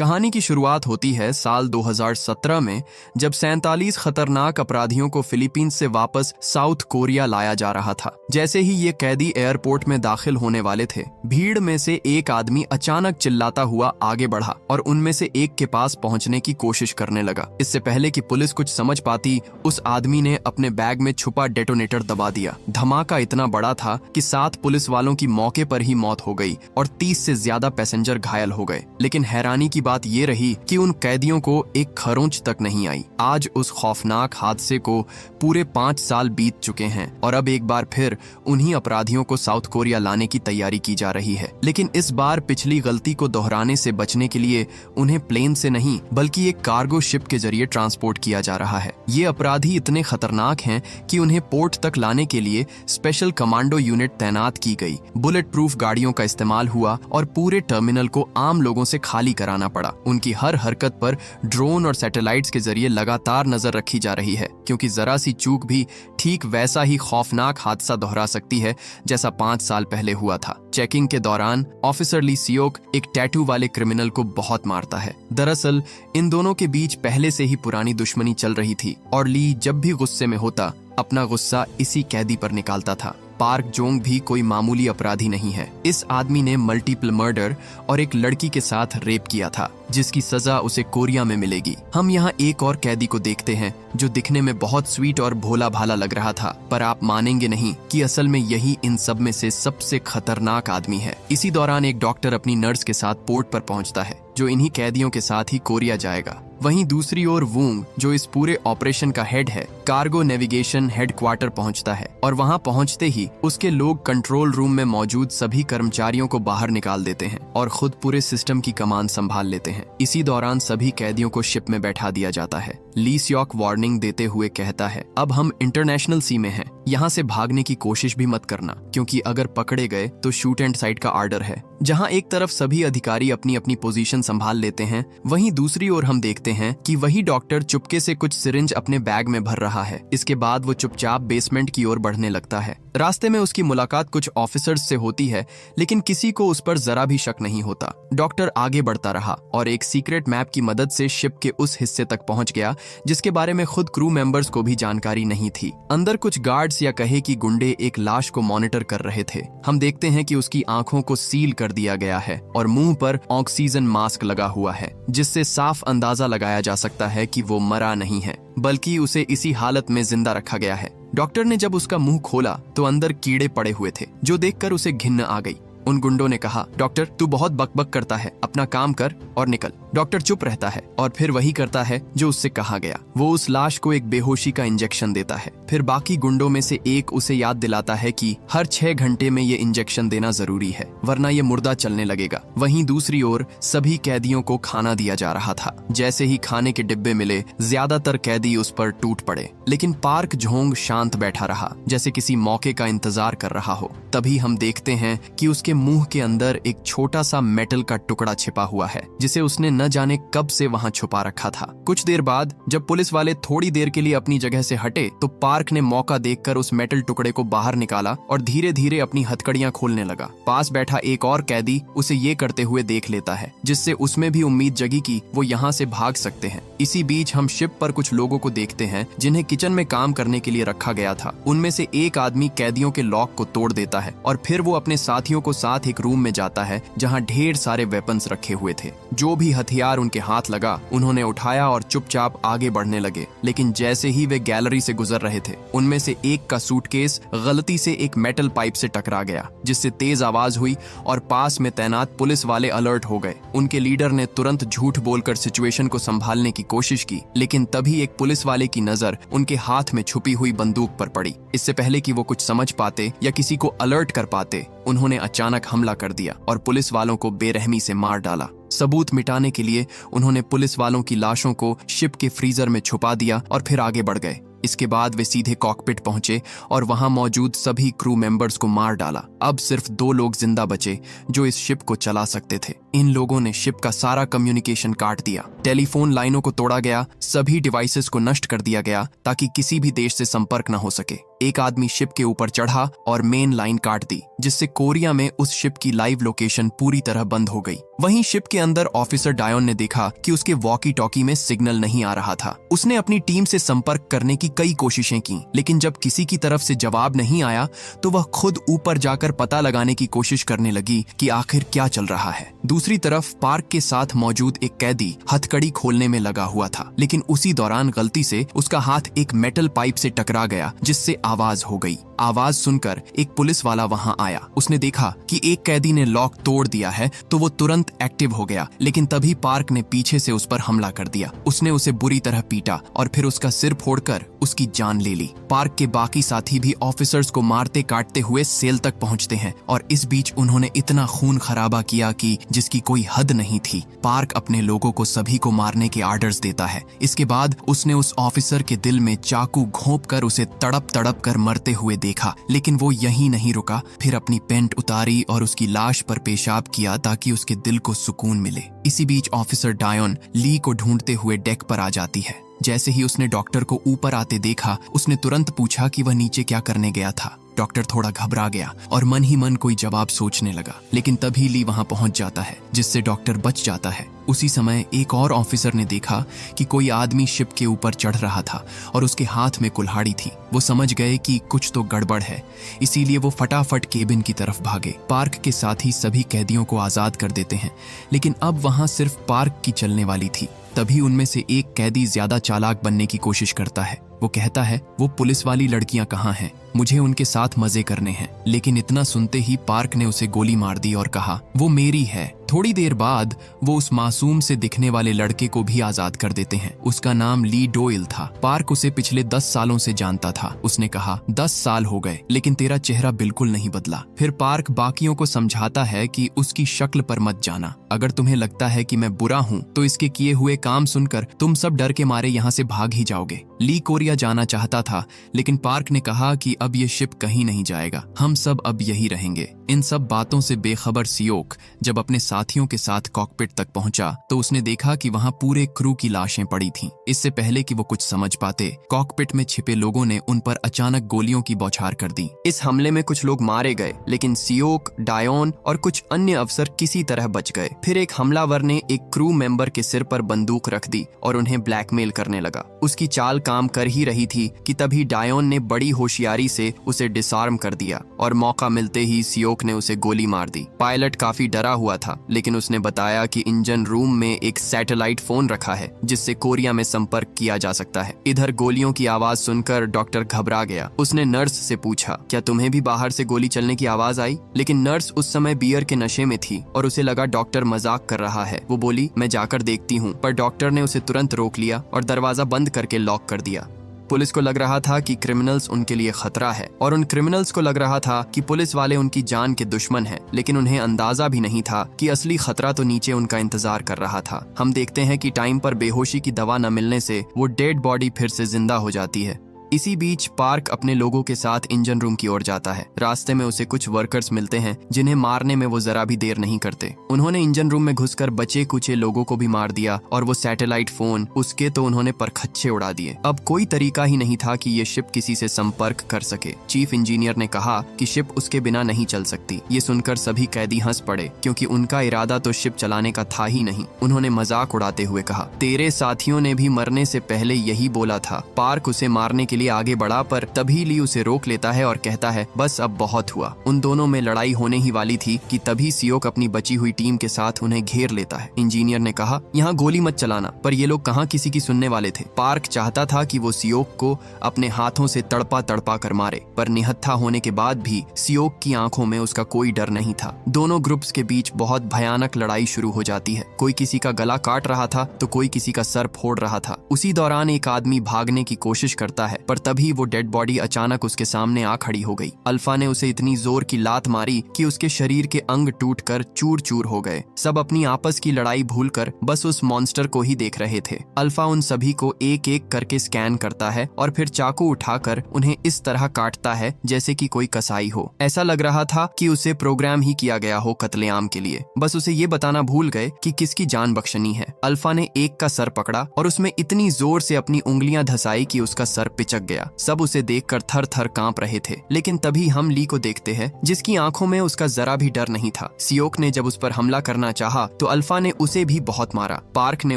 कहानी की शुरुआत होती है साल 2017 में, जब 47 खतरनाक अपराधियों को फिलीपींस से वापस साउथ कोरिया लाया जा रहा था। जैसे ही ये कैदी एयरपोर्ट में दाखिल होने वाले थे, भीड़ में से एक आदमी अचानक चिल्लाता हुआ आगे बढ़ा और उनमें से एक के पास पहुंचने की कोशिश करने लगा। इससे पहले कि पुलिस कुछ समझ पाती, उस आदमी ने अपने बैग में छुपा डेटोनेटर दबा दिया। धमाका इतना बड़ा था कि 7 पुलिस वालों की मौके पर ही मौत हो गई और 30 से ज्यादा पैसेंजर घायल हो गए। लेकिन हैरानी की बात ये रही कि उन कैदियों को एक खरोंच तक नहीं आई। आज उस खौफनाक हादसे को पूरे 5 साल बीत चुके हैं और अब एक बार फिर उन्हीं अपराधियों को साउथ कोरिया लाने की तैयारी की जा रही है। लेकिन इस बार पिछली गलती को दोहराने से बचने के लिए उन्हें प्लेन से नहीं बल्कि एक कार्गो शिप के जरिए ट्रांसपोर्ट किया जा रहा है। ये अपराधी इतने खतरनाक हैं कि उन्हें पोर्ट तक लाने के लिए स्पेशल कमांडो यूनिट तैनात की गई। बुलेट प्रूफ गाड़ियों का इस्तेमाल हुआ और पूरे टर्मिनल को आम लोगों से खाली कराना पड़ा। उनकी हर हरकत पर ड्रोन और सैटेलाइट्स के जरिए लगातार नजर रखी जा रही है, क्योंकि जरा सी चूक भी ठीक वैसा ही खौफनाक हादसा दोहरा सकती है जैसा 5 साल पहले हुआ था। चेकिंग के दौरान ऑफिसर ली सियोक एक टैटू वाले क्रिमिनल को बहुत मारता है। दरअसल इन दोनों के बीच पहले से ही पुरानी दुश्मनी चल रही थी और ली जब भी गुस्से में होता, अपना गुस्सा इसी कैदी पर निकालता था। पार्क जोंग भी कोई मामूली अपराधी नहीं है। इस आदमी ने मल्टीपल मर्डर और एक लड़की के साथ रेप किया था, जिसकी सजा उसे कोरिया में मिलेगी। हम यहाँ एक और कैदी को देखते हैं जो दिखने में बहुत स्वीट और भोला भाला लग रहा था, पर आप मानेंगे नहीं कि असल में यही इन सब में से सबसे खतरनाक आदमी है। इसी दौरान एक डॉक्टर अपनी नर्स के साथ पोर्ट पर पहुंचता है, जो इन्हीं कैदियों के साथ ही कोरिया जाएगा। वहीं दूसरी ओर वूंग, जो इस पूरे ऑपरेशन का हेड है, कार्गो नेविगेशन हेडक्वार्टर पहुंचता है और वहां पहुंचते ही उसके लोग कंट्रोल रूम में मौजूद सभी कर्मचारियों को बाहर निकाल देते हैं और खुद पूरे सिस्टम की कमान संभाल लेते हैं। इसी दौरान सभी कैदियों को शिप में बैठा दिया जाता है। ली सियोक वार्निंग देते हुए कहता है, अब हम इंटरनेशनल सी में हैं, यहाँ से भागने की कोशिश भी मत करना, क्योंकि अगर पकड़े गए तो शूट एंड साइट का आर्डर है। जहाँ एक तरफ सभी अधिकारी अपनी अपनी पोजीशन संभाल लेते हैं, वहीं दूसरी ओर हम देखते हैं कि वही डॉक्टर चुपके से कुछ सिरिंज अपने बैग में भर रहा है। इसके बाद वो चुपचाप बेसमेंट की ओर बढ़ने लगता है। रास्ते में उसकी मुलाकात कुछ ऑफिसर्स से होती है, लेकिन किसी को उस पर जरा भी शक नहीं होता। डॉक्टर आगे बढ़ता रहा और एक सीक्रेट मैप की मदद से शिप के उस हिस्से तक पहुंच गया जिसके बारे में खुद क्रू मेंबर्स को भी जानकारी नहीं थी। अंदर कुछ गार्ड्स या कहे कि गुंडे एक लाश को मॉनिटर कर रहे थे। हम देखते हैं कि उसकी आंखों को सील कर दिया गया है और मुंह पर ऑक्सीजन मास्क लगा हुआ है, जिससे साफ अंदाजा लगाया जा सकता है कि वो मरा नहीं है, बल्कि उसे इसी हालत में जिंदा रखा गया है। डॉक्टर ने जब उसका मुंह खोला तो अंदर कीड़े पड़े हुए थे, जो देखकर उसे घिन्न आ गई। उन गुंडों ने कहा, डॉक्टर तू बहुत बकबक करता है, अपना काम कर और निकल। डॉक्टर चुप रहता है और फिर वही करता है जो उससे कहा गया। वो उस लाश को एक बेहोशी का इंजेक्शन देता है। फिर बाकी गुंडों में से एक उसे याद दिलाता है कि हर 6 घंटे में ये इंजेक्शन देना जरूरी है, वरना ये मुर्दा चलने लगेगा। वहीं दूसरी ओर सभी कैदियों को खाना दिया जा रहा था। जैसे ही खाने के डिब्बे मिले, ज्यादातर कैदी उस पर टूट पड़े, लेकिन पार्क जोंग शांत बैठा रहा, जैसे किसी मौके का इंतजार कर रहा हो। तभी हम देखते हैं कि उसके मुंह के अंदर एक छोटा सा मेटल का टुकड़ा छिपा हुआ है, जिसे उसने न जाने कब से वहां छुपा रखा था। कुछ देर बाद जब पुलिस वाले थोड़ी देर के लिए अपनी जगह से हटे, तो पार्क ने मौका देखकर उस मेटल टुकड़े को बाहर निकाला और धीरे धीरे अपनी हथकड़ियां खोलने लगा। पास बैठा एक और कैदी उसे ये करते हुए देख लेता है, जिससे उसमें भी उम्मीद जगी कि वो यहाँ से भाग सकते हैं। इसी बीच हम शिप पर कुछ लोगों को देखते हैं जिन्हें किचन में काम करने के लिए रखा गया था। उनमें से एक आदमी कैदियों के लॉक को तोड़ देता है और फिर वो अपने साथियों को साथ एक रूम में जाता है जहां ढेर सारे वेपन्स रखे हुए थे। जो भी हथियार उनके हाथ लगा, उन्होंने उठाया और चुपचाप आगे बढ़ने लगे। लेकिन जैसे ही वे गैलरी से गुजर रहे थे, उनमें से एक का सूटकेस गलती से एक मेटल पाइप से टकरा गया, जिससे तेज आवाज हुई और पास में तैनात पुलिस वाले अलर्ट हो गए। उनके लीडर ने तुरंत झूठ बोलकर सिचुएशन को संभालने की कोशिश की, लेकिन तभी एक पुलिस वाले की नजर उनके हाथ में छुपी हुई बंदूक पर पड़ी। इससे पहले कि वो कुछ समझ पाते या किसी को अलर्ट कर पाते, उन्होंने अचानक हमला कर दिया और पुलिस वालों को बेरहमी से मार डाला। सबूत मिटाने के लिए उन्होंने पुलिस वालों की लाशों को शिप के फ्रीजर में छुपा दिया और फिर आगे बढ़ गए। इसके बाद वे सीधे कॉकपिट पहुंचे और वहां मौजूद सभी क्रू मेंबर्स को मार डाला। अब सिर्फ 2 लोग जिंदा बचे जो इस शिप को चला सकते थे। इन लोगों ने शिप का सारा कम्युनिकेशन काट दिया, टेलीफोन लाइनों को तोड़ा गया, सभी डिवाइसेस को नष्ट कर दिया गया ताकि किसी भी देश से संपर्क न हो सके। एक आदमी शिप के ऊपर चढ़ा और मेन लाइन काट दी, जिससे कोरिया में उस शिप की लाइव लोकेशन पूरी तरह बंद हो गई। वहीं शिप के अंदर ऑफिसर डायोन ने देखा कि उसके वॉकी टॉकी में सिग्नल नहीं आ रहा था। उसने अपनी टीम से संपर्क करने की कई कोशिशें की, लेकिन जब किसी की तरफ से जवाब नहीं आया तो वह खुद ऊपर जाकर पता लगाने की कोशिश करने लगी कि आखिर क्या चल रहा है। दूसरी तरफ पार्क के साथ मौजूद एक कैदी हथकड़ी खोलने में लगा हुआ था, लेकिन उसी दौरान गलती से उसका हाथ एक मेटल पाइप से टकरा गया, जिससे आवाज हो गई। आवाज सुनकर एक पुलिस वाला वहां आया। उसने देखा कि एक कैदी ने लॉक तोड़ दिया है तो वो तुरंत एक्टिव हो गया, लेकिन तभी पार्क ने पीछे से उस पर हमला कर दिया। उसने उसे बुरी तरह पीटा और फिर उसका सिर फोड़कर उसकी जान ले ली। पार्क के बाकी साथी भी ऑफिसर्स को मारते काटते हुए सेल तक पहुंचते हैं और इस बीच उन्होंने इतना खून खराबा किया कि जिसकी कोई हद नहीं थी। पार्क अपने लोगों को सभी को मारने के आर्डर्स देता है। इसके बाद उसने उस ऑफिसर के दिल में चाकू घोंपकर उसे तड़प तड़प कर मरते हुए देखा, लेकिन वो यहीं नहीं रुका। फिर अपनी पेंट उतारी और उसकी लाश पर पेशाब किया ताकि उसके दिल को सुकून मिले। इसी बीच ऑफिसर डायोन ली को ढूंढते हुए डेक पर आ जाती है। जैसे ही उसने डॉक्टर को ऊपर आते देखा, उसने तुरंत पूछा कि वह नीचे क्या करने गया था। डॉक्टर थोड़ा घबरा गया और मन ही मन कोई जवाब सोचने लगा, लेकिन तभी ली वहां पहुंच जाता है, जिससे डॉक्टर बच जाता है। उसी समय एक और ऑफिसर ने देखा कि कोई आदमी शिप के ऊपर चढ़ रहा था और उसके हाथ में कुल्हाड़ी थी। वो समझ गए कि कुछ तो गड़बड़ है, इसीलिए वो फटाफट केबिन की तरफ भागे। पार्क के साथ ही सभी कैदियों को आजाद कर देते हैं, लेकिन अब वहां सिर्फ पार्क की चलने वाली थी। तभी उनमें से एक कैदी ज्यादा चालाक बनने की कोशिश करता है। वो कहता है, वो पुलिस वाली लड़कियां कहाँ हैं? मुझे उनके साथ मजे करने हैं। लेकिन इतना सुनते ही पार्क ने उसे गोली मार दी और कहा, वो मेरी है। थोड़ी देर बाद वो उस मासूम से दिखने वाले लड़के को भी आजाद कर देते हैं। उसका नाम ली डोइल था। पार्क उसे पिछले 10 सालों से जानता था। उसने कहा, 10 साल हो गए लेकिन तेरा चेहरा बिल्कुल नहीं बदला। फिर पार्क बाकियों को समझाता है कि उसकी शक्ल पर मत जाना। अगर तुम्हें लगता है कि मैं बुरा हूँ तो इसके किए हुए काम सुनकर तुम सब डर के मारे यहाँ से भाग ही जाओगे। ली कोरिया जाना चाहता था, लेकिन पार्क ने कहा कि अब ये शिप कहीं नहीं जाएगा, हम सब अब यही रहेंगे। इन सब बातों से बेखबर सियोक जब अपने साथियों के साथ कॉकपिट तक पहुंचा तो उसने देखा कि वहां पूरे क्रू की लाशें पड़ी थीं। इससे पहले कि वो कुछ समझ पाते, कॉकपिट में छिपे लोगों ने उन पर अचानक गोलियों की बौछार कर दी। इस हमले में कुछ लोग मारे गए, लेकिन सियोक, डायोन और कुछ अन्य अफसर किसी तरह बच गए। फिर एक हमलावर ने एक क्रू मेंबर के सिर पर बंदूक रख दी और उन्हें ब्लैकमेल करने लगा। उसकी चाल काम कर ही रही थी कि तभी डायोन ने बड़ी होशियारी से उसे डिसआर्म कर दिया और मौका मिलते ही सियोक ने उसे गोली मार दी। पायलट काफी डरा हुआ था, लेकिन उसने बताया कि इंजन रूम में एक सैटेलाइट फोन रखा है जिससे कोरिया में संपर्क किया जा सकता है। इधर गोलियों की आवाज सुनकर डॉक्टर घबरा गया। उसने नर्स से पूछा, क्या तुम्हें भी बाहर से गोली चलने की आवाज आई? लेकिन नर्स उस समय बियर के नशे में थी और उसे लगा डॉक्टर मजाक कर रहा है। वो बोली, मैं जाकर देखती हूँ, पर डॉक्टर ने उसे तुरंत रोक लिया और दरवाजा बंद करके लॉक कर दिया। पुलिस को लग रहा था कि क्रिमिनल्स उनके लिए खतरा है और उन क्रिमिनल्स को लग रहा था कि पुलिस वाले उनकी जान के दुश्मन हैं, लेकिन उन्हें अंदाजा भी नहीं था कि असली खतरा तो नीचे उनका इंतजार कर रहा था। हम देखते हैं कि टाइम पर बेहोशी की दवा न मिलने से वो डेड बॉडी फिर से जिंदा हो जाती है। इसी बीच पार्क अपने लोगों के साथ इंजन रूम की ओर जाता है। रास्ते में उसे कुछ वर्कर्स मिलते हैं जिन्हें मारने में वो जरा भी देर नहीं करते। उन्होंने इंजन रूम में घुसकर बचे कुचे लोगों को भी मार दिया और वो सैटेलाइट फोन उसके तो उन्होंने परखच्चे उड़ा दिए। अब कोई तरीका ही नहीं था कि ये शिप किसी से संपर्क कर सके। चीफ इंजीनियर ने कहा कि शिप उसके बिना नहीं चल सकती। ये सुनकर सभी कैदी हंस पड़े, क्योंकि उनका इरादा तो शिप चलाने का था ही नहीं। उन्होंने मजाक उड़ाते हुए कहा, तेरे साथियों ने भी मरने से पहले यही बोला था। पार्क उसे मारने के लिए आगे बढ़ा, पर तभी ली उसे रोक लेता है और कहता है, बस अब बहुत हुआ। उन दोनों में लड़ाई होने ही वाली थी कि तभी सियोक अपनी बची हुई टीम के साथ उन्हें घेर लेता है। इंजीनियर ने कहा, यहाँ गोली मत चलाना, पर ये लोग कहाँ किसी की सुनने वाले थे। पार्क चाहता था कि वो सियोक को अपने हाथों से तड़पा तड़पा कर मारे, पर निहत्था होने के बाद भी सियोक की आंखों में उसका कोई डर नहीं था। दोनों ग्रुप्स के बीच बहुत भयानक लड़ाई शुरू हो जाती है। कोई किसी का गला काट रहा था तो कोई किसी का सर फोड़ रहा था। उसी दौरान एक आदमी भागने की कोशिश करता है, पर तभी वो डेड बॉडी अचानक उसके सामने आ खड़ी हो गई। अल्फा ने उसे इतनी जोर की लात मारी कि उसके शरीर के अंग टूटकर चूर चूर हो गए। सब अपनी आपस की लड़ाई भूलकर बस उस मॉन्स्टर को ही देख रहे थे। अल्फा उन सभी को एक एक करके स्कैन करता है और फिर चाकू उठाकर उन्हें इस तरह काटता है जैसे कि कोई कसाई हो। ऐसा लग रहा था कि उसे प्रोग्राम ही किया गया हो कत्लेआम के लिए। बस उसे ये बताना भूल गए कि किसकी जान बख्शनी है। अल्फा ने एक का सर पकड़ा और उसमें इतनी जोर से अपनी उंगलियां धसाई कि उसका सर पिचक भटक गया। सब उसे देखकर थर थर कांप रहे थे। लेकिन तभी हम ली को देखते हैं, जिसकी आंखों में उसका जरा भी डर नहीं था। सियोक ने जब उस पर हमला करना चाहा तो अल्फा ने उसे भी बहुत मारा। पार्क ने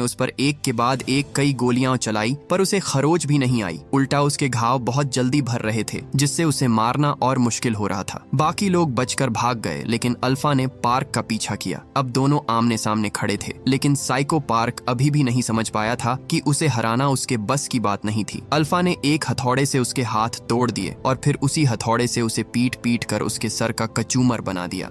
उस पर एक के बाद एक कई गोलियां चलाई, पर उसे खरोच भी नहीं आई। उल्टा उसके घाव बहुत जल्दी भर रहे थे, जिससे उसे मारना और मुश्किल हो रहा था। बाकी लोग बचकर भाग गए, लेकिन अल्फा ने पार्क का पीछा किया। अब दोनों आमने सामने खड़े थे, लेकिन साइको पार्क अभी भी नहीं समझ पाया था कि उसे हराना उसके बस की बात नहीं थी। अल्फा ने एक हथौड़े से उसके हाथ तोड़ दिए और फिर उसी हथौड़े से उसे पीट पीट कर उसके सर का कचूमर बना दिया।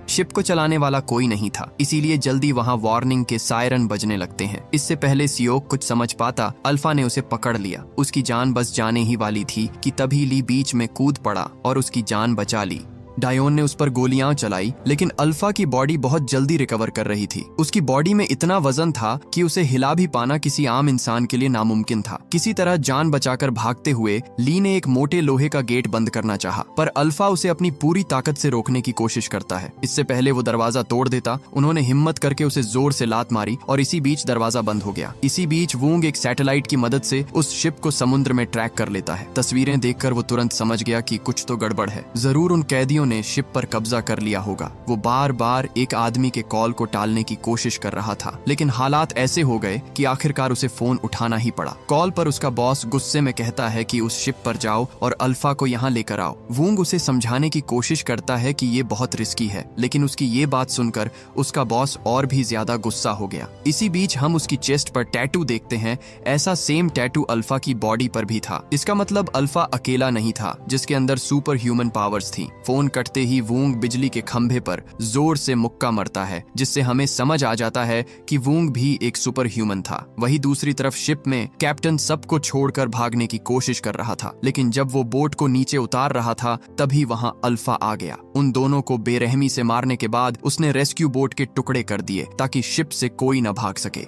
शिप को चलाने वाला कोई नहीं था, इसीलिए जल्दी वहां वार्निंग के सायरन बजने लगते हैं। इससे पहले सियोक कुछ समझ पाता, अल्फा ने उसे पकड़ लिया। उसकी जान बस जाने ही वाली थी कि तभी ली बीच में कूद पड़ा और उसकी जान बचा ली। डायोन ने उस पर गोलियां चलाई, लेकिन अल्फा की बॉडी बहुत जल्दी रिकवर कर रही थी। उसकी बॉडी में इतना वजन था कि उसे हिला भी पाना किसी आम इंसान के लिए नामुमकिन था। किसी तरह जान बचाकर भागते हुए ली ने एक मोटे लोहे का गेट बंद करना चाहा, पर अल्फा उसे अपनी पूरी ताकत से रोकने की कोशिश करता है। इससे पहले वो दरवाजा तोड़ देता, उन्होंने हिम्मत करके उसे जोर से लात मारी और इसी बीच दरवाजा बंद हो गया। इसी बीच वूंग एक सैटेलाइट की मदद से उस शिप को समुद्र में ट्रैक कर लेता है। तस्वीरें देखकर वो तुरंत समझ गया कि कुछ तो गड़बड़ है। जरूर उन कैदियों ने शिप पर कब्जा कर लिया होगा। वो बार बार एक आदमी के कॉल को टालने की कोशिश कर रहा था, लेकिन हालात ऐसे हो गए कि आखिरकार उसे फोन उठाना ही पड़ा। कॉल पर उसका बॉस गुस्से में कहता है कि उस शिप पर जाओ और अल्फा को यहाँ लेकर आओ। वूंग उसे समझाने की कोशिश करता है कि ये बहुत रिस्की है, लेकिन उसकी ये बात सुनकर उसका बॉस और भी ज्यादा गुस्सा हो गया। इसी बीच हम उसकी चेस्ट पर टैटू देखते हैं। ऐसा सेम टैटू अल्फा की बॉडी पर भी था। इसका मतलब अल्फा अकेला नहीं था जिसके अंदर सुपर ह्यूमन पावर्स थी। फोन कटते ही वूंग बिजली के खंभे पर जोर से मुक्का मरता है, जिससे हमें समझ आ जाता है कि वूंग भी एक सुपर ह्यूमन था। वहीं दूसरी तरफ शिप में कैप्टन सबको छोड़कर भागने की कोशिश कर रहा था, लेकिन जब वो बोट को नीचे उतार रहा था तभी वहां अल्फा आ गया। उन दोनों को बेरहमी से मारने के बाद उसने रेस्क्यू बोट के टुकड़े कर दिए ताकि शिप से कोई न भाग सके।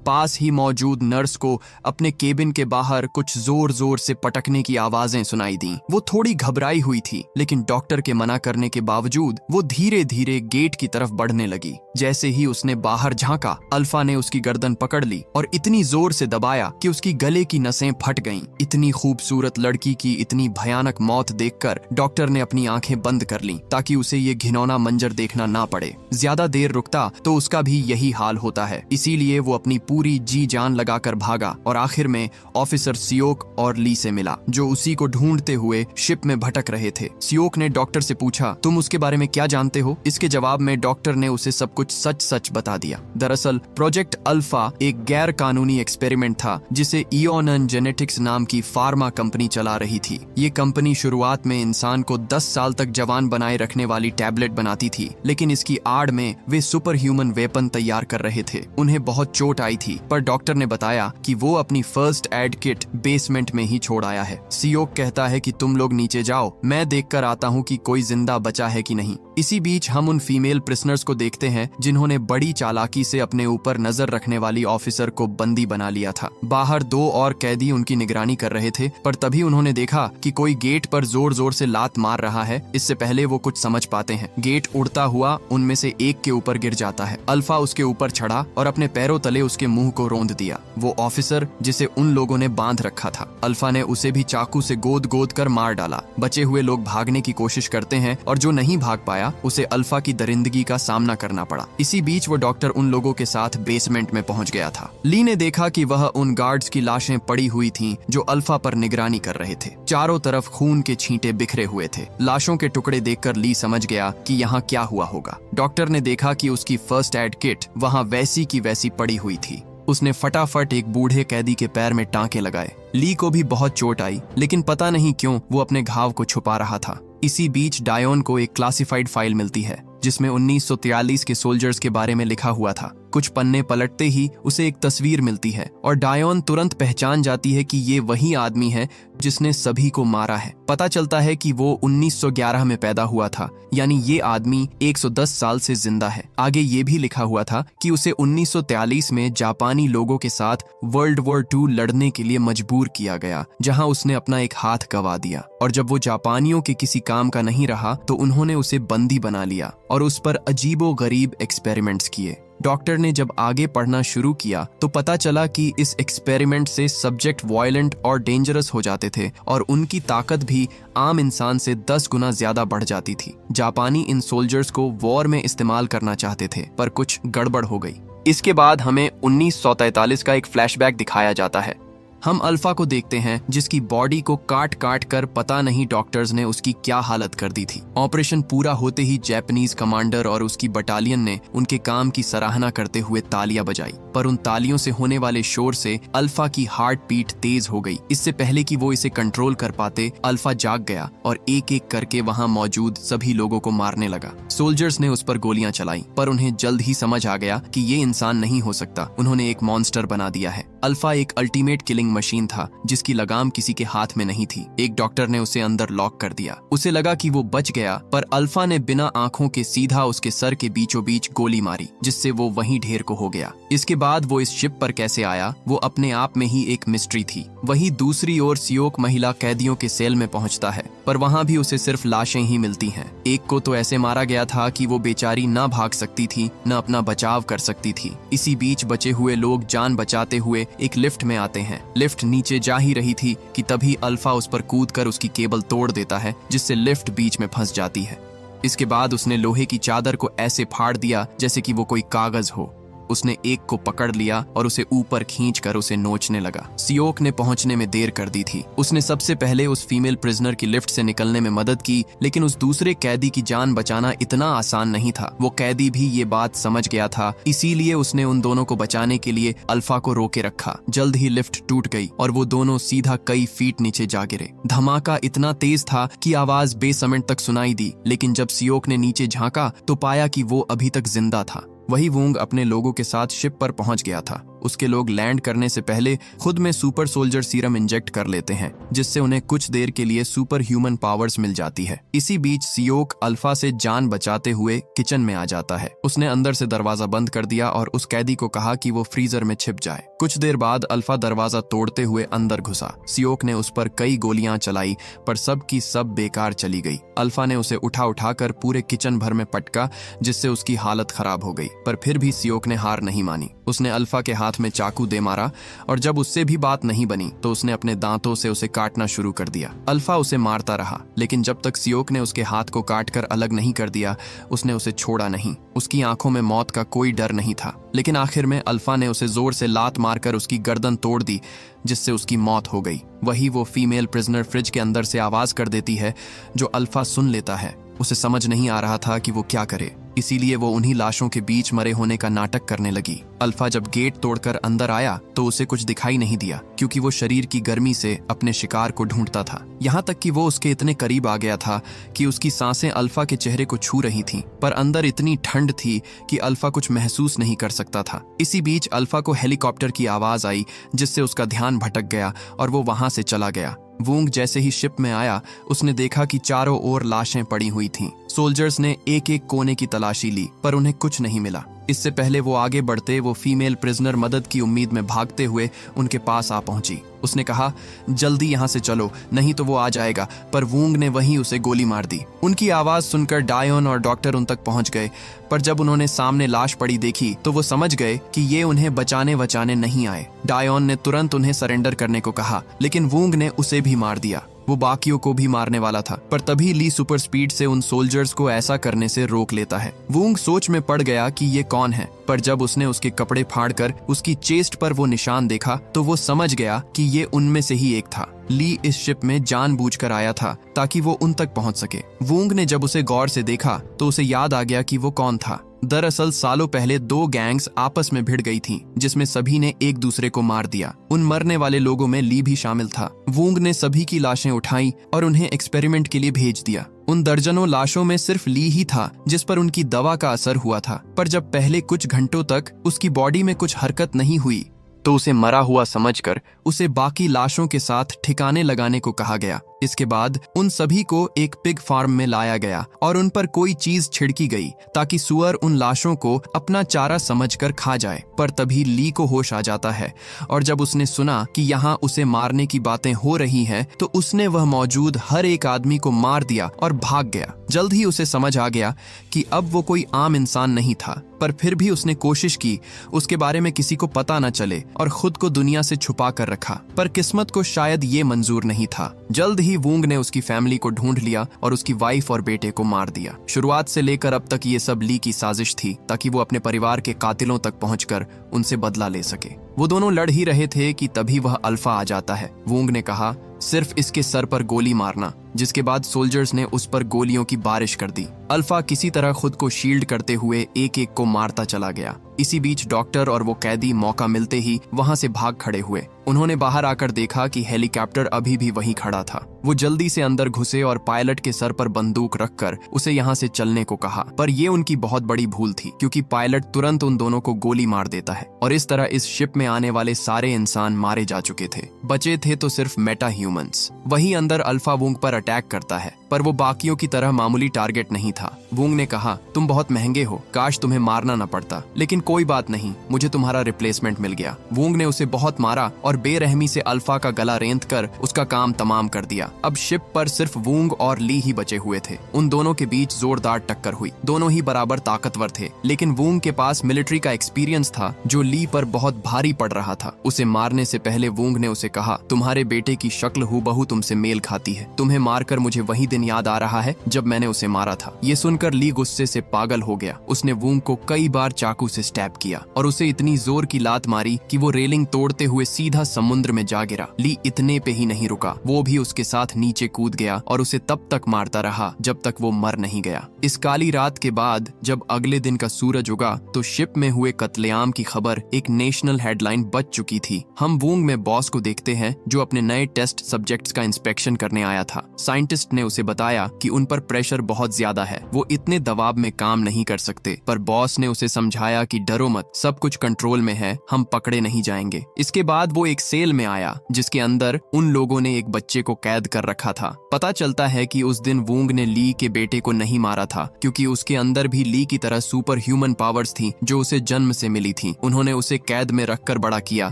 पास ही मौजूद नर्स को अपने केबिन के बाहर कुछ जोर जोर से पटकने की आवाजें सुनाई दी। वो थोड़ी घबराई हुई थी, लेकिन डॉक्टर के मना करने के बावजूद वो धीरे धीरे गेट की तरफ बढ़ने लगी। जैसे ही उसने बाहर झांका, अल्फा ने उसकी गर्दन पकड़ ली और इतनी जोर से दबाया कि उसकी गले की नसें फट गईं। इतनी खूबसूरत लड़की की इतनी भयानक मौत देखकर डॉक्टर ने अपनी आंखें बंद कर लीं ताकि उसे ये घिनौना मंजर देखना ना पड़े। ज्यादा देर रुकता तो उसका भी यही हाल होता है, इसीलिए वो अपनी पूरी जी जान लगाकर भागा और आखिर में ऑफिसर सियोक और ली से मिला, जो उसी को ढूंढते हुए शिप में भटक रहे थे। सियोक ने डॉक्टर से पूछा, तुम उसके बारे में क्या जानते हो? इसके जवाब में डॉक्टर ने उसे सब कुछ सच सच बता दिया। दरअसल प्रोजेक्ट अल्फा एक गैर कानूनी एक्सपेरिमेंट था जिसे इओनन जेनेटिक्स नाम की फार्मा कंपनी चला रही थी। ये कंपनी शुरुआत में इंसान को 10 साल तक जवान बनाए रखने वाली टैबलेट बनाती थी, लेकिन इसकी आड़ में वे सुपर ह्यूमन वेपन तैयार कर रहे थे। उन्हें बहुत चोट आई थी, पर डॉक्टर ने बताया कि वो अपनी फर्स्ट एड किट बेसमेंट में ही छोड़ आया है। सियोक कहता है कि तुम लोग नीचे जाओ, मैं देखकर आता हूँ कि कोई जिंदा बचा है कि नहीं। इसी बीच हम उन फीमेल प्रिजनर्स को देखते हैं जिन्होंने बड़ी चालाकी से अपने ऊपर नजर रखने वाली ऑफिसर को बंदी बना लिया था। बाहर 2 और कैदी उनकी निगरानी कर रहे थे, पर तभी उन्होंने देखा कि कोई गेट पर जोर जोर से लात मार रहा है। इससे पहले वो कुछ समझ पाते हैं, गेट उड़ता हुआ उनमें से एक के ऊपर गिर जाता है। अल्फा उसके ऊपर चढ़ा और अपने पैरों तले उसके मुंह को रोंद दिया। वो ऑफिसर जिसे उन लोगों ने बांध रखा था, अल्फा ने उसे भी चाकू से गोद गोद कर मार डाला। बचे हुए लोग भागने की कोशिश करते हैं और जो नहीं भाग पाया उसे अल्फा की दरिंदगी का सामना करना पड़ा। इसी बीच वो डॉक्टर उन लोगों के साथ बेसमेंट में पहुंच गया था। ली ने देखा कि वह उन गार्ड्स की लाशें पड़ी हुई थीं जो अल्फा पर निगरानी कर रहे थे। चारों तरफ खून के छींटे बिखरे हुए थे। लाशों के टुकड़े देखकर ली समझ गया कि यहाँ क्या हुआ होगा। डॉक्टर ने देखा कि उसकी फर्स्ट एड किट वहाँ वैसी की वैसी पड़ी हुई थी। उसने फटाफट एक बूढ़े कैदी के पैर में टांके लगाए। ली को भी बहुत चोट आई, लेकिन पता नहीं क्यों वो अपने घाव को छुपा रहा था। इसी बीच डायोन को एक क्लासिफाइड फाइल मिलती है जिसमें 1943 के सोल्जर्स के बारे में लिखा हुआ था। कुछ पन्ने पलटते ही उसे एक तस्वीर मिलती है और डायोन तुरंत पहचान जाती है कि ये वही आदमी है जिसने सभी को मारा है। पता चलता है कि वो 1911 में पैदा हुआ था, यानी ये आदमी 110 साल से जिंदा है। आगे ये भी लिखा हुआ था कि उसे 1943 में जापानी लोगों के साथ वर्ल्ड वॉर 2 लड़ने के लिए मजबूर किया गया, जहां उसने अपना एक हाथ गंवा दिया और जब वो जापानियों के किसी काम का नहीं रहा तो उन्होंने उसे बंदी बना लिया और उस पर अजीबो गरीब एक्सपेरिमेंट्स किए। डॉक्टर ने जब आगे पढ़ना शुरू किया तो पता चला कि इस एक्सपेरिमेंट से सब्जेक्ट वायलेंट और डेंजरस हो जाते थे और उनकी ताकत भी आम इंसान से 10 गुना ज्यादा बढ़ जाती थी। जापानी इन सोल्जर्स को वॉर में इस्तेमाल करना चाहते थे, पर कुछ गड़बड़ हो गई। इसके बाद हमें 1943 का एक फ्लैशबैक दिखाया जाता है। हम अल्फा को देखते हैं जिसकी बॉडी को काट काट कर पता नहीं डॉक्टर्स ने उसकी क्या हालत कर दी थी। ऑपरेशन पूरा होते ही जापानीज कमांडर और उसकी बटालियन ने उनके काम की सराहना करते हुए तालियां बजाई, पर उन तालियों से होने वाले शोर से अल्फा की हार्ट बीट तेज हो गई। इससे पहले कि वो इसे कंट्रोल कर पाते, अल्फा जाग गया और एक एक करके वहां मौजूद सभी लोगों को मारने लगा। सोल्जर्स ने उस पर गोलियां चलाई, पर उन्हें जल्द ही समझ आ गया कि ये इंसान नहीं हो सकता। उन्होंने एक मॉन्स्टर बना दिया है। अल्फा एक अल्टीमेट किलिंग मशीन था जिसकी लगाम किसी के हाथ में नहीं थी। एक डॉक्टर ने उसे अंदर लॉक कर दिया। उसे लगा कि वो बच गया, पर अल्फा ने बिना आंखों के सीधा उसके सर के बीचों बीच गोली मारी, जिससे वो वहीं ढेर को हो गया। इसके बाद वो इस शिप पर कैसे आया, वो अपने आप में ही एक मिस्ट्री थी। वहीं दूसरी ओर सियोक महिला कैदियों के सेल में पहुंचता है, पर वहां भी उसे सिर्फ लाशें ही मिलती हैं। एक को तो ऐसे मारा गया था कि वो बेचारी न भाग सकती थी, न अपना बचाव कर सकती थी। इसी बीच बचे हुए लोग जान बचाते हुए एक लिफ्ट में आते हैं। लिफ्ट नीचे जा ही रही थी कि तभी अल्फा उस पर कूदकर उसकी केबल तोड़ देता है, जिससे लिफ्ट बीच में फंस जाती है। इसके बाद उसने लोहे की चादर को ऐसे फाड़ दिया जैसे कि वो कोई कागज हो। उसने एक को पकड़ लिया और उसे ऊपर खींचकर उसे नोचने लगा। सियोक ने पहुंचने में देर कर दी थी। उसने सबसे पहले उस फीमेल प्रिजनर की लिफ्ट से निकलने में मदद की, लेकिन उस दूसरे कैदी की जान बचाना इतना आसान नहीं था। वो कैदी भी ये बात समझ गया था, इसीलिए उसने उन दोनों को बचाने के लिए अल्फा को रोके रखा। जल्द ही लिफ्ट टूट गई और वो दोनों सीधा कई फीट नीचे जा गिरे। धमाका इतना तेज था कि आवाज बेसमेंट तक सुनाई दी, लेकिन जब सियोक ने नीचे झांका तो पाया कि वो अभी तक जिंदा था। वही वोंग अपने लोगों के साथ शिप पर पहुंच गया था। उसके लोग लैंड करने से पहले खुद में सुपर सोल्जर सीरम इंजेक्ट कर लेते हैं, जिससे उन्हें कुछ देर के लिए सुपर ह्यूमन पावर्स मिल जाती है। इसी बीच सियोक अल्फा से जान बचाते हुए किचन में आ जाता है। उसने अंदर से दरवाजा बंद कर दिया और उस कैदी को कहा कि वो फ्रीजर में छिप जाए। कुछ देर बाद अल्फा दरवाजा तोड़ते हुए अंदर घुसा। सियोक ने उस पर कई गोलियां चलाई, पर सब की सब बेकार चली गई। अल्फा ने उसे उठाकर पूरे किचन भर में पटका, जिससे उसकी हालत खराब हो गई, पर फिर भी सियोक ने हार नहीं मानी। उसने अल्फा के हाथ में चाकू दे मारा और जब उससे भी बात नहीं बनी तो उसने अपने दांतों से उसे काटना शुरू कर दिया। अल्फा उसे मारता रहा, लेकिन जब तक सियोक ने उसके हाथ को काटकर अलग नहीं कर दिया, उसने उसे छोड़ा नहीं। उसकी आंखों में मौत का कोई डर नहीं था, लेकिन आखिर में अल्फा ने उसे जोर से लात मारकर उसकी गर्दन तोड़ दी, जिससे उसकी मौत हो गई। वही वो फीमेल प्रिजनर फ्रिज के अंदर से आवाज कर देती है, जो अल्फा सुन लेता है। उसे समझ नहीं आ रहा था कि वो क्या करे, इसीलिए वो उन्हीं लाशों के बीच मरे होने का नाटक करने लगी। अल्फा जब गेट तोड़कर अंदर आया तो उसे कुछ दिखाई नहीं दिया, क्योंकि वो शरीर की गर्मी से अपने शिकार को ढूंढता था। यहाँ तक कि वो उसके इतने करीब आ गया था कि उसकी सांसें अल्फा के चेहरे को छू रही थीं, पर अंदर इतनी ठंड थी कि अल्फा कुछ महसूस नहीं कर सकता था। इसी बीच अल्फा को हेलीकॉप्टर की आवाज आई, जिससे उसका ध्यान भटक गया और वो वहां से चला गया। वोंग जैसे ही शिप में आया, उसने देखा कि चारों ओर लाशें पड़ी हुई थीं। सोल्जर्स ने एक एक कोने की तलाशी ली, पर उन्हें कुछ नहीं मिला। इससे पहले वो आगे बढ़ते, वो फीमेल प्रिजनर मदद की उम्मीद में भागते हुए उनके पास आ पहुंची। उसने कहा, जल्दी यहाँ से चलो, नहीं तो वो आ जाएगा, पर वोंग ने वहीं उसे गोली मार दी। उनकी आवाज सुनकर डायोन और डॉक्टर उन तक पहुंच गए, पर जब उन्होंने सामने लाश पड़ी देखी तो वो समझ गए कि ये उन्हें बचाने नहीं आए। डायोन ने तुरंत उन्हें सरेंडर करने को कहा, लेकिन वोंग ने उसे भी मार दिया। वो बाकियों को भी मारने वाला था, पर तभी ली सुपर स्पीड से उन सोल्जर्स को ऐसा करने से रोक लेता है। वोंग सोच में पड़ गया कि ये कौन है, पर जब उसने उसके कपड़े फाड़कर उसकी चेस्ट पर वो निशान देखा तो वो समझ गया कि ये उनमें से ही एक था। ली इस शिप में जानबूझकर आया था ताकि वो उन तक पहुंच सके। वोंग ने जब उसे गौर से देखा तो उसे याद आ गया कि वो कौन था। दरअसल सालों पहले दो गैंग्स आपस में भिड़ गई थीं, जिसमें सभी ने एक दूसरे को मार दिया। उन मरने वाले लोगों में ली भी शामिल था। वोंग ने सभी की लाशें उठाई और उन्हें एक्सपेरिमेंट के लिए भेज दिया। उन दर्जनों लाशों में सिर्फ ली ही था जिस पर उनकी दवा का असर हुआ था, पर जब पहले कुछ घंटों तक उसकी बॉडी में कुछ हरकत नहीं हुई तो उसे मरा हुआ समझकर उसे बाकी लाशों के साथ ठिकाने लगाने को कहा गया। इसके बाद उन सभी को एक पिग फार्म में लाया गया और उन पर कोई चीज छिड़की गई ताकि सुअर उन लाशों को अपना चारा समझकर खा जाए। पर तभी ली को होश आ जाता है और जब उसने सुना कि यहाँ उसे मारने की बातें हो रही हैं, तो उसने वह मौजूद हर एक आदमी को मार दिया और भाग गया। जल्द ही उसे समझ आ गया कि अब वो कोई आम इंसान नहीं था, पर फिर भी उसने कोशिश की उसके बारे में किसी को पता न चले और खुद को दुनिया से छुपा कर रखा। पर किस्मत को शायद ये मंजूर नहीं था। जल्द ही वूंग ने उसकी फैमिली को ढूंढ लिया और उसकी वाइफ और बेटे को मार दिया। शुरुआत से लेकर अब तक ये सब ली की साजिश थी ताकि वो अपने परिवार के कातिलों तक पहुंचकर उनसे बदला ले सके। वो दोनों लड़ ही रहे थे कि तभी वह अल्फा आ जाता है। वूंग ने कहा, सिर्फ इसके सर पर गोली मारना, जिसके बाद सोल्जर्स ने उस पर गोलियों की बारिश कर दी। अल्फा किसी तरह खुद को शील्ड करते हुए एक एक को मारता चला गया। इसी बीच डॉक्टर और वो कैदी मौका मिलते ही वहां से भाग खड़े हुए। उन्होंने बाहर आकर देखा कि हेलीकॉप्टर अभी भी वहीं खड़ा था। वो जल्दी से अंदर घुसे और पायलट के सर पर बंदूक रखकर उसे यहाँ से चलने को कहा। पर ये उनकी बहुत बड़ी भूल थी, क्योंकि पायलट तुरंत उन दोनों को गोली मार देता है और इस तरह इस शिप में आने वाले सारे इंसान मारे जा चुके थे। बचे थे तो सिर्फ मेटा ह्यूमंस। वहीं अंदर अल्फा वूंग पर अटैक करता है, पर वो बाकियों की तरह मामूली टारगेट नहीं था। वूंग ने कहा, तुम बहुत महंगे हो, काश तुम्हें मारना न पड़ता, लेकिन कोई बात नहीं, मुझे तुम्हारा रिप्लेसमेंट मिल गया। वूंग ने उसे बहुत मारा और बेरहमी से अल्फा का गला रेंत कर उसका काम तमाम कर दिया। अब शिप पर सिर्फ वूंग और ली ही बचे हुए थे। उन दोनों के बीच जोरदार टक्कर हुई। दोनों ही बराबर ताकतवर थे, लेकिन वूंग के पास मिलिट्री का एक्सपीरियंस था जो ली पर बहुत भारी पड़ रहा था। उसे मारने से पहले वूंग ने उसे कहा, तुम्हारे बेटे की शक्ल हूबहू तुमसे मेल खाती है। तुम्हें मारकर मुझे वही दिन याद आ रहा है जब मैंने उसे मारा था। ये सुनकर ली गुस्से से पागल हो गया। उसने वूंग को कई बार चाकू से स्टैब किया और उसे इतनी जोर की लात मारी कि वो रेलिंग तोड़ते हुए सीधा समुद्र में जा गिरा। ली इतने पे ही नहीं रुका, वो भी उसके साथ नीचे कूद गया और उसे तब तक मारता रहा जब तक वो मर नहीं गया। इस काली रात के बाद जब अगले दिन का सूरज उगा तो शिप में हुए कत्लेआम की खबर एक नेशनल हेडलाइन बच चुकी थी। हम वूंग में बॉस को देखते हैं जो अपने नए टेस्ट सब्जेक्ट्स का इंस्पेक्शन करने आया था। साइंटिस्ट ने उसे बताया कि उन पर प्रेशर बहुत ज्यादा है, वो इतने दबाव में काम नहीं कर सकते। पर बॉस ने उसे समझाया कि डरो मत, सब कुछ कंट्रोल में है, हम पकड़े नहीं जाएंगे। इसके बाद वो एक सेल में आया जिसके अंदर उन लोगों ने एक बच्चे को कैद कर रखा था। पता चलता है कि उस दिन वूंग ने ली के बेटे को नहीं मारा था, क्योंकि उसके अंदर भी ली की तरह सुपर ह्यूमन पावर्स थी जो उसे जन्म से मिली थी। उन्होंने उसे कैद में रखकर बड़ा किया,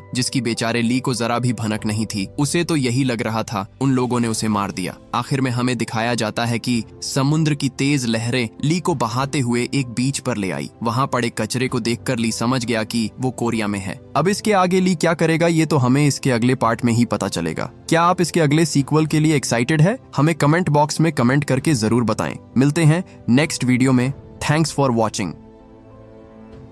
जिसकी बेचारे ली को जरा भी भनक नहीं थी। उसे तो यही लग रहा था उन लोगों ने उसे मार दिया। आखिर में हमें दिखाया जाता है कि समुद्र की तेज लहरें ली को बहाते हुए एक बीच पर ले आई। वहां पड़े कचरे को देखकर ली समझ गया कि वो कोरिया में है। अब इसके आगे ली क्या करेगा ये तो हमें इसके अगले पार्ट में ही पता चलेगा। क्या आप इसके अगले सीक्वल के लिए एक्साइटेड है? हमें कमेंट बॉक्स में कमेंट करके जरूर बताएं। मिलते हैं नेक्स्ट वीडियो में। Thanks for watching.